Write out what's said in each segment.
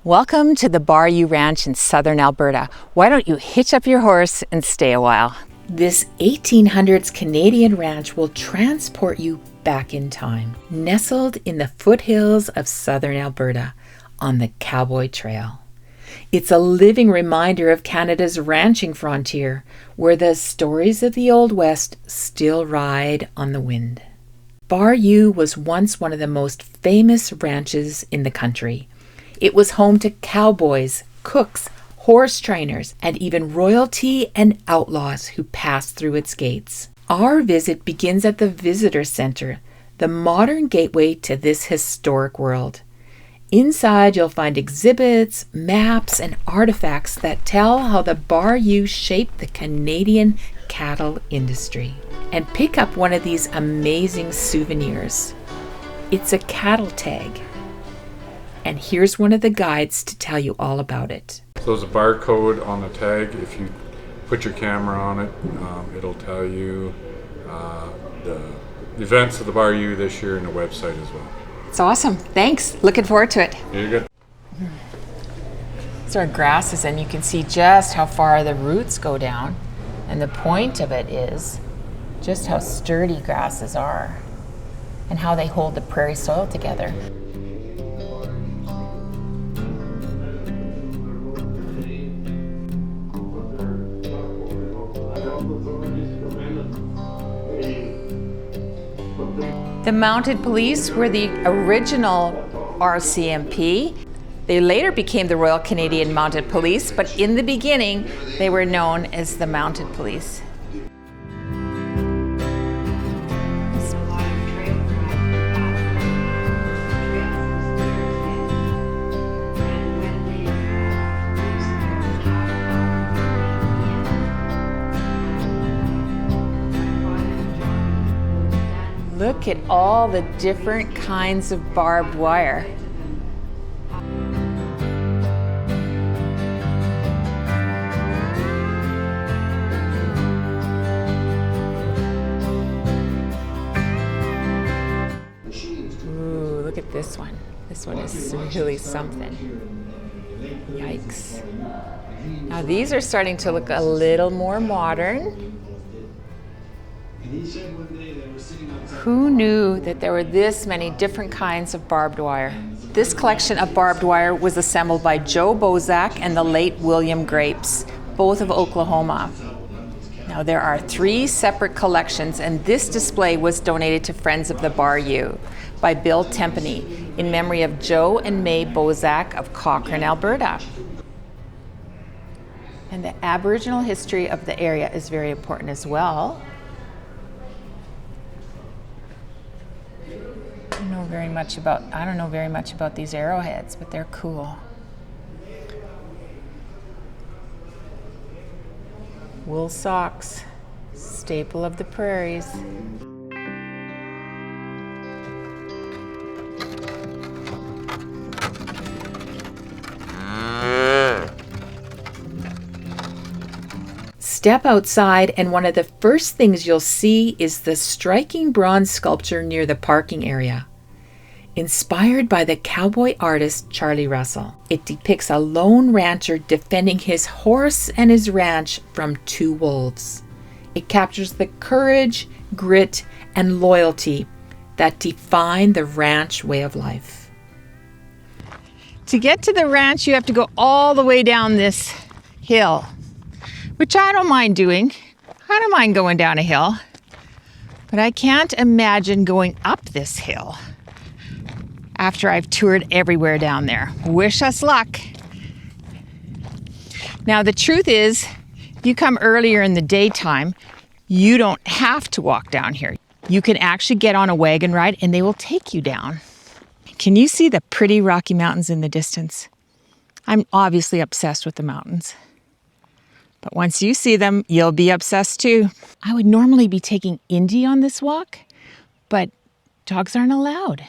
Welcome to the Bar U Ranch in southern Alberta. Why don't you hitch up your horse and stay a while? This 1800s Canadian ranch will transport you back in time, nestled in the foothills of southern Alberta on the Cowboy Trail. It's a living reminder of Canada's ranching frontier, where the stories of the Old West still ride on the wind. Bar U was once one of the most famous ranches in the country. It was home to cowboys, cooks, horse trainers, and even royalty and outlaws who passed through its gates. Our visit begins at the Visitor Center, the modern gateway to this historic world. Inside, you'll find exhibits, maps, and artifacts that tell how the Bar U shaped the Canadian cattle industry. And pick up one of these amazing souvenirs. It's a cattle tag. And here's one of the guides to tell you all about it. So there's a barcode on the tag. If you put your camera on it, it'll tell you the events of the Bar U this year and the website as well. It's awesome. Thanks. Looking forward to it. You're good. These are grasses, and you can see just how far the roots go down. And the point of it is just how sturdy grasses are and how they hold the prairie soil together. The mounted police were the original RCMP. They later became the Royal Canadian Mounted Police, but in the beginning, they were known as the Mounted Police. Look at all the different kinds of barbed wire. Ooh, look at this one. This one is really something. Yikes. Now these are starting to look a little more modern. Who knew that there were this many different kinds of barbed wire? This collection of barbed wire was assembled by Joe Bozak and the late William Grapes, both of Oklahoma. Now there are 3 separate collections, and this display was donated to Friends of the Bar U by Bill Tempany in memory of Joe and May Bozak of Cochrane, Alberta. And the Aboriginal history of the area is very important as well. I don't know very much about these arrowheads, but they're cool. Wool socks, staple of the prairies. Step outside, and one of the first things you'll see is the striking bronze sculpture near the parking area. Inspired by the cowboy artist Charlie Russell, it depicts a lone rancher defending his horse and his ranch from 2 wolves. It captures the courage, grit, and loyalty that define the ranch way of life. To get to the ranch, you have to go all the way down this hill, which I don't mind doing. I don't mind going down a hill, but I can't imagine going up this hill after I've toured everywhere down there. Wish us luck. Now, the truth is, if you come earlier in the daytime, you don't have to walk down here. You can actually get on a wagon ride and they will take you down. Can you see the pretty Rocky Mountains in the distance? I'm obviously obsessed with the mountains. But once you see them, you'll be obsessed too. I would normally be taking Indy on this walk, but dogs aren't allowed.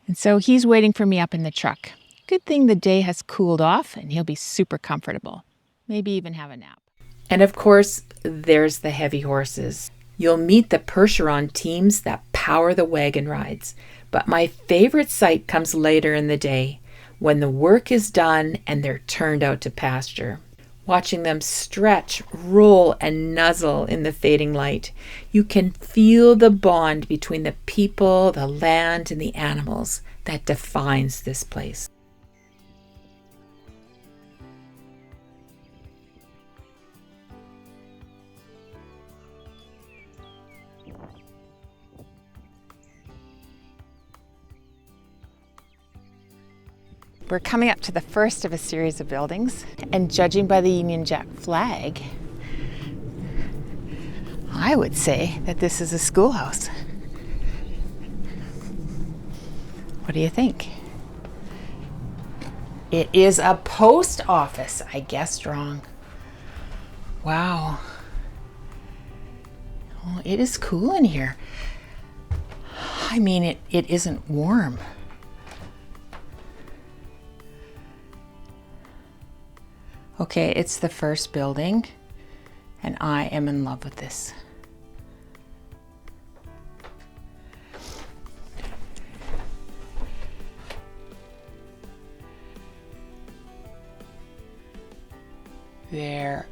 And so he's waiting for me up in the truck. Good thing the day has cooled off and he'll be super comfortable. Maybe even have a nap. And of course, there's the heavy horses. You'll meet the Percheron teams that power the wagon rides. But my favorite sight comes later in the day, when the work is done and they're turned out to pasture. Watching them stretch, roll, and nuzzle in the fading light, you can feel the bond between the people, the land, and the animals that defines this place. We're coming up to the first of a series of buildings, and judging by the Union Jack flag, I would say that this is a schoolhouse. What do you think? It is a post office. I guessed wrong. Wow. Well, it is cool in here. I mean, it isn't warm. Okay, it's the first building, and I am in love with this. There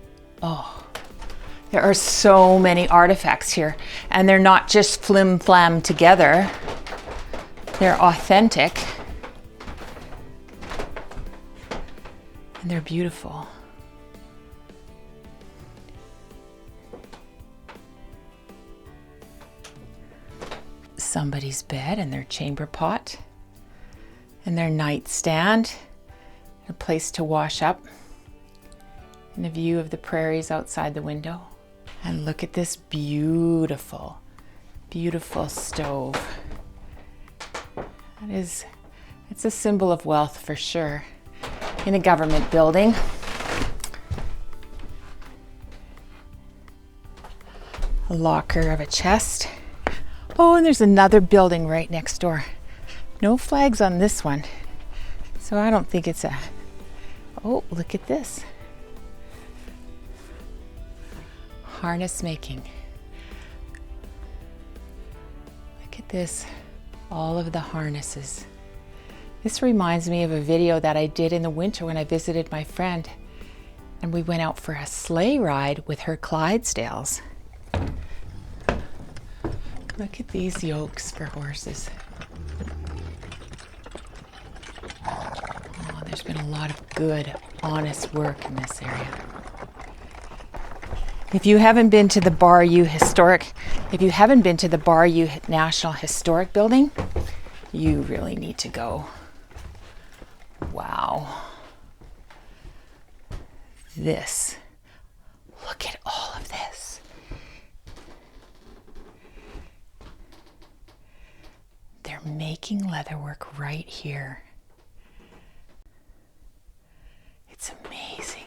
are so many artifacts here, and they're not just flim-flam together. They're authentic, and they're beautiful. Somebody's bed and their chamber pot and their nightstand, a place to wash up, and a view of the prairies outside the window. And look at this beautiful, beautiful stove. It's a symbol of wealth for sure in a government building. A locker of a chest. Oh, and there's another building right next door. No flags on this one, so I don't think it's a... Oh, look at this. Harness making. Look at this, all of the harnesses. This reminds me of a video that I did in the winter when I visited my friend, and we went out for a sleigh ride with her Clydesdales. Look at these yokes for horses. Oh, there's been a lot of good, honest work in this area. If you haven't been to the Bar U National Historic Building, you really need to go. Wow. Look at all of this. They're making leatherwork right here. It's amazing.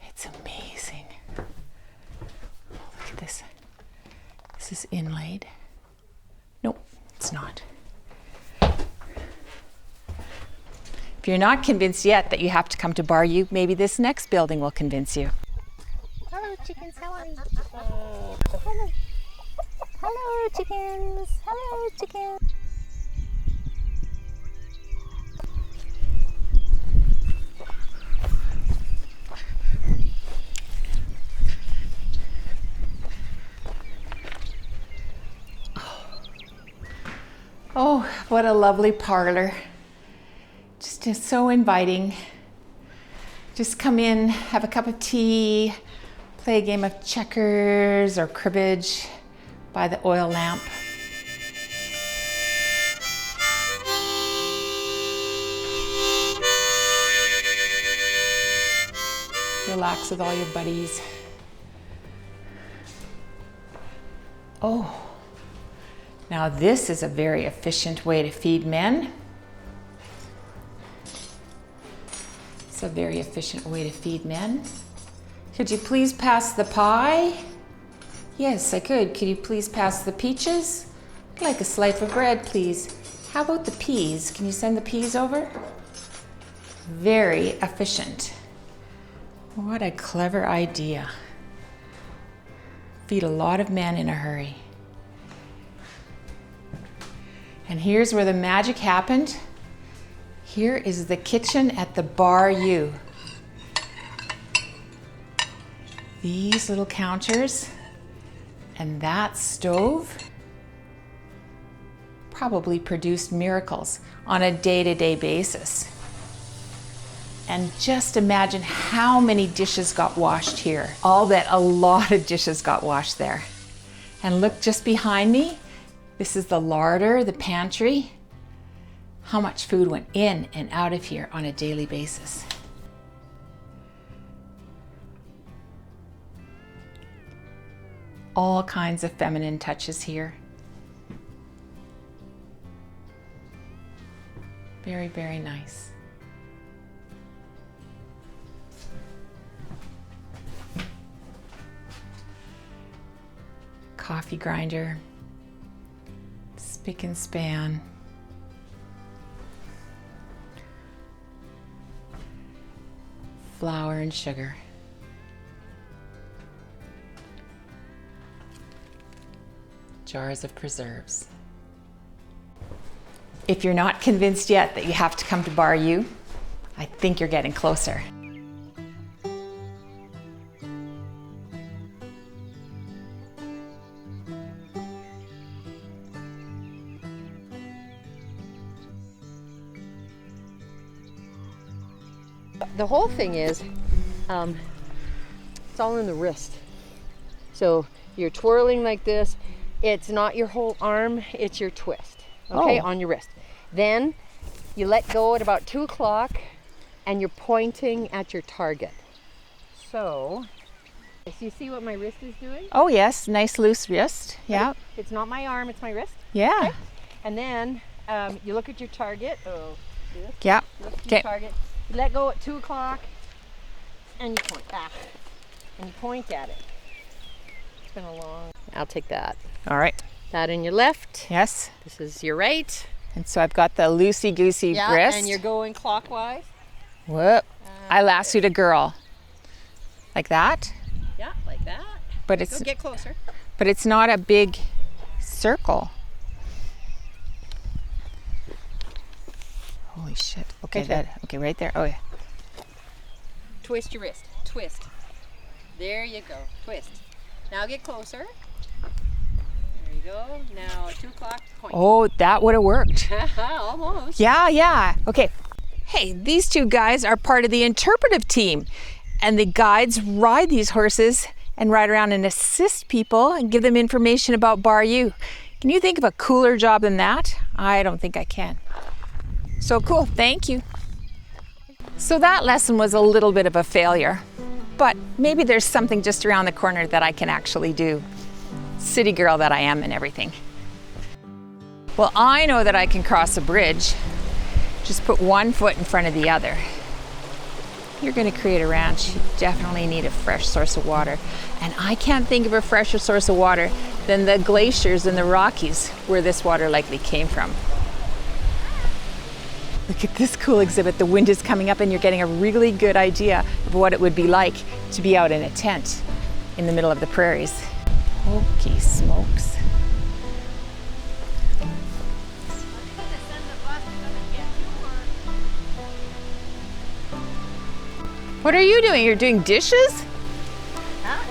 It's amazing. Look at this. This is inlaid. Nope, it's not. If you're not convinced yet that you have to come to Bar U, maybe this next building will convince you. Hello, chickens. How are you? Hello. Hello, chickens. Hello, chickens. Oh, what a lovely parlor. Just so inviting. Just come in, have a cup of tea, play a game of checkers or cribbage by the oil lamp. Relax with all your buddies. Oh, now this is a very efficient way to feed men. It's a very efficient way to feed men. Could you please pass the pie? Yes, I could. Could you please pass the peaches? I'd like a slice of bread, please. How about the peas? Can you send the peas over? Very efficient. What a clever idea. Feed a lot of men in a hurry. And here's where the magic happened. Here is the kitchen at the Bar U. These little counters and that stove probably produced miracles on a day-to-day basis. And just imagine how many dishes got washed here. I'll bet a lot of dishes got washed there. And look just behind me, this is the larder, the pantry. How much food went in and out of here on a daily basis. All kinds of feminine touches here. Very, very nice. Coffee grinder, spick and span. Flour and sugar. Jars of preserves. If you're not convinced yet that you have to come to Bar U, I think you're getting closer. The whole thing is, it's all in the wrist. So you're twirling like this. It's not your whole arm, it's your twist, okay, on your wrist. Then you let go at about 2 o'clock and you're pointing at your target. So you see what my wrist is doing? Oh yes, nice loose wrist, yeah. It's not my arm, it's my wrist. Yeah. Okay? And then you look at your target. Oh, this. Yeah. Look at your target. You let go at 2 o'clock and you point back and you point at it. It's been a long. I'll take that. All right. That in your left. Yes. This is your right. And so I've got the loosey-goosey wrist. And you're going clockwise. Whoop. I lassoed a girl. Like that? Yeah, like that. But it's Go get closer. But it's not a big circle. Holy shit. Okay, okay, right there. Oh yeah. Twist your wrist. Twist. There you go. Twist. Now get closer. There you go. Now at 2 o'clock, point. Oh, that would have worked. Almost. Yeah. Okay. Hey, these two guys are part of the interpretive team. And the guides ride these horses and ride around and assist people and give them information about Bar U. Can you think of a cooler job than that? I don't think I can. So cool, thank you. So that lesson was a little bit of a failure, but maybe there's something just around the corner that I can actually do. City girl that I am and everything. Well, I know that I can cross a bridge. Just put one foot in front of the other. You're gonna create a ranch, you definitely need a fresh source of water. And I can't think of a fresher source of water than the glaciers in the Rockies where this water likely came from. Look at this cool exhibit. The wind is coming up and you're getting a really good idea of what it would be like to be out in a tent in the middle of the prairies. Holy smokes. What are you doing? You're doing dishes?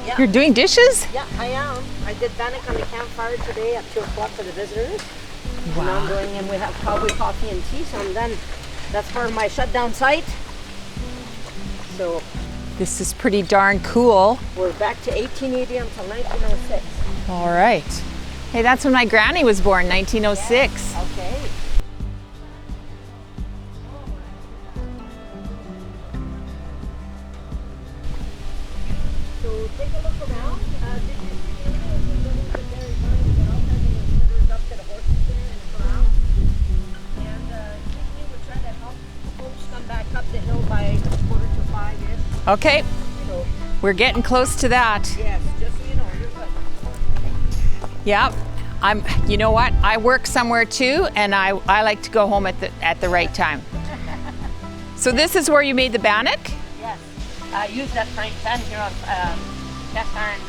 Yeah. You're doing dishes? Yeah, I am. I did bannock on the campfire today at 2 o'clock for the visitors. Wow. And I'm going in, we have Cowboy coffee and tea, so I'm done. That's part of my shutdown site. So This is pretty darn cool. we're back to 1880 until 1906. All right. Hey, that's when my granny was born, 1906. Okay. So take a look around. Did you see anything that was very nice? Got all kinds of little critters up to the horses there in the corral. And we would try to help folks come back up the hill by 4:45-ish. Okay, So we're getting close to that. yes, just so you know, you're good. Yeah, you know what? I work somewhere too, and I like to go home at the right time. So this is where you made the bannock? Yes. I use that frying pan here on cast iron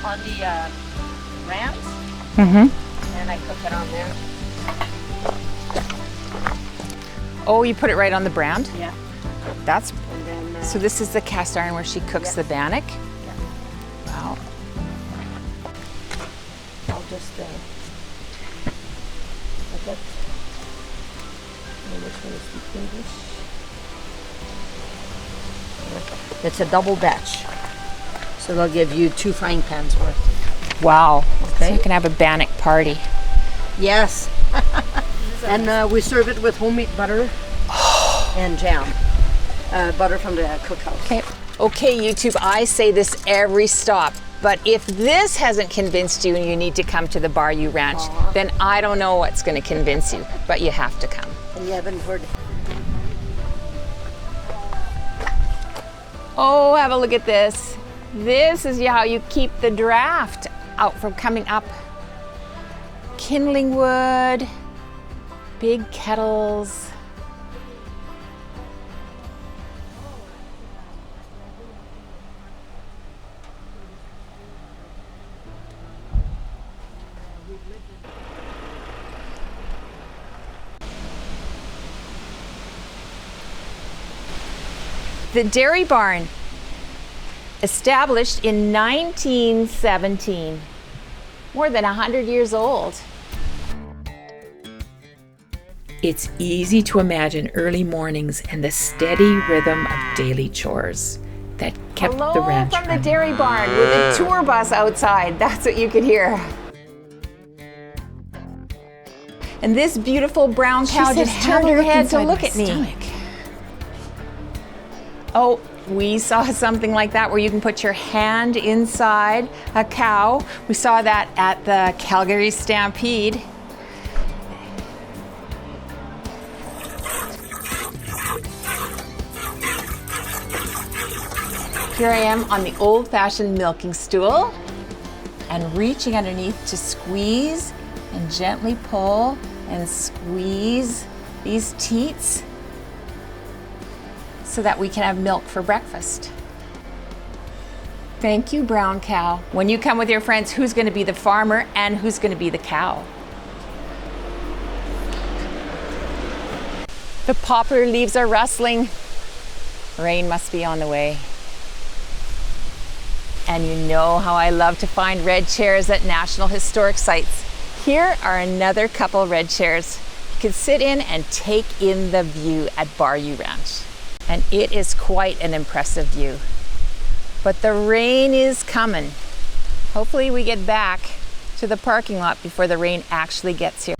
on the rams, Mm-hmm. and I cook it on there. Oh, you put it right on the brand? Yeah. That's, And then, so this is the cast iron where she cooks the bannock? yeah. Wow. I'll just put that. Which one is the English? It's a double batch. So they'll give you 2 frying pans worth. Wow. So Okay. you can have a bannock party. Yes. And we serve it with homemade butter and jam. Butter from the cookhouse. Okay. Okay, YouTube, I say this every stop, but if this hasn't convinced you and you need to come to the Bayou Ranch, then I don't know what's going to convince you, but you have to come. And you haven't heard. Oh, have a look at this. This is how you keep the draft out from coming up. Kindling wood, big kettles. The dairy barn, established in 1917, more than 100 years old. It's easy to imagine early mornings and the steady rhythm of daily chores that kept the ranch from the running. dairy barn with a tour bus outside. That's what you could hear. And this beautiful brown cow said, just "Have turned a her look head to inside look my at me. stomach." Oh, we saw something like that where you can put your hand inside a cow. We saw that at the Calgary Stampede. Here I am on the old-fashioned milking stool and reaching underneath to squeeze and gently pull and squeeze these teats so that we can have milk for breakfast. Thank you, brown cow. When you come with your friends, who's going to be the farmer and who's going to be the cow? The poplar leaves are rustling. Rain must be on the way. And you know how I love to find red chairs at National Historic Sites. Here are another couple red chairs you can sit in and take in the view at Bayou Ranch. And it is quite an impressive view. But the rain is coming. Hopefully we get back to the parking lot before the rain actually gets here.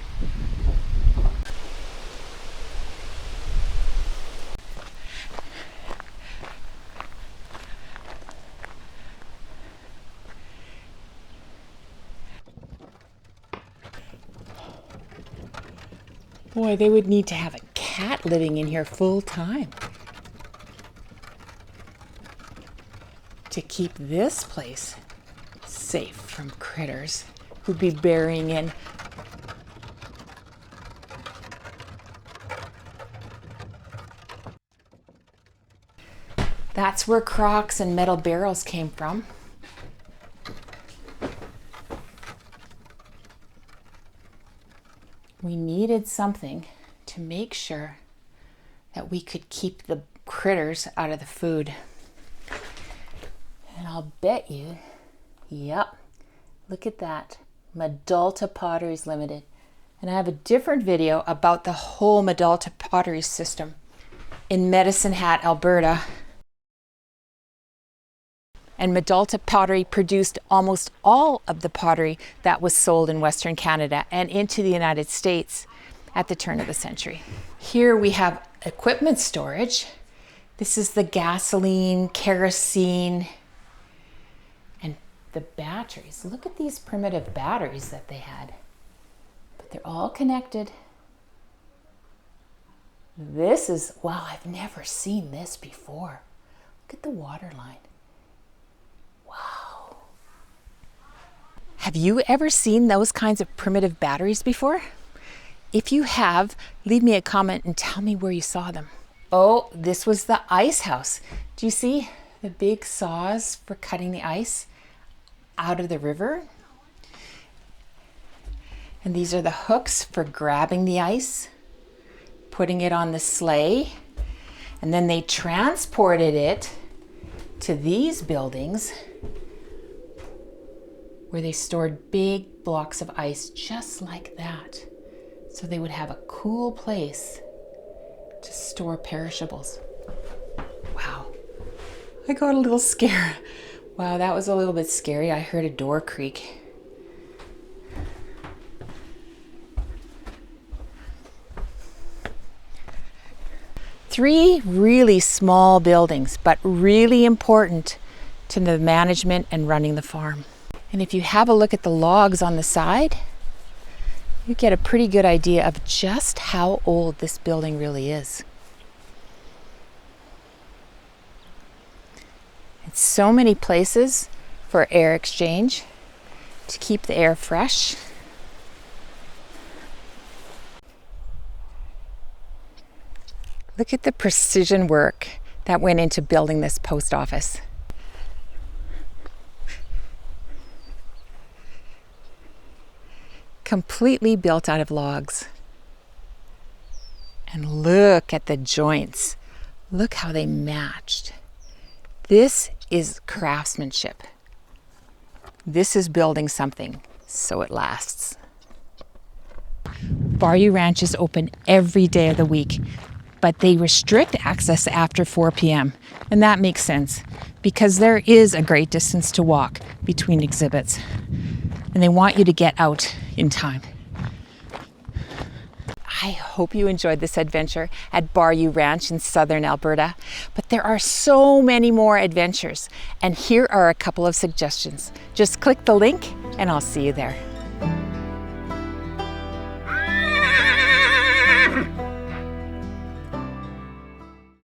Boy, they would need to have a cat living in here full time to keep this place safe from critters who'd be burying in. That's where crocks and metal barrels came from. We needed something to make sure that we could keep the critters out of the food. And I'll bet you, yep, look at that, Medalta Potteries Limited. And I have a different video about the whole Medalta Pottery system in Medicine Hat, Alberta. And Medalta Pottery produced almost all of the pottery that was sold in Western Canada and into the United States at the turn of the century. Here we have equipment storage. This is the gasoline, kerosene, and the batteries. Look at these primitive batteries that they had. But they're all connected. This is, wow, I've never seen this before. Look at the water line. Wow. Have you ever seen those kinds of primitive batteries before? If you have, leave me a comment and tell me where you saw them. Oh, this was the ice house. Do you see the big saws for cutting the ice out of the river? And these are the hooks for grabbing the ice, putting it on the sleigh, and then they transported it to these buildings where they stored big blocks of ice just like that. So they would have a cool place to store perishables. Wow, I got a little scared. Wow, that was a little bit scary. I heard a door creak. Three really small buildings, but really important to the management and running the farm. And if you have a look at the logs on the side, you get a pretty good idea of just how old this building really is. It's so many places for air exchange to keep the air fresh. Look at the precision work that went into building this post office. Completely built out of logs. And look at the joints. Look how they matched. This is craftsmanship. This is building something so it lasts. Bayou Ranch is open every day of the week, but they restrict access after 4 p.m. And that makes sense because there is a great distance to walk between exhibits. And they want you to get out in time. I hope you enjoyed this adventure at Bayou Ranch in southern Alberta, but there are so many more adventures, and here are a couple of suggestions. Just click the link and I'll see you there.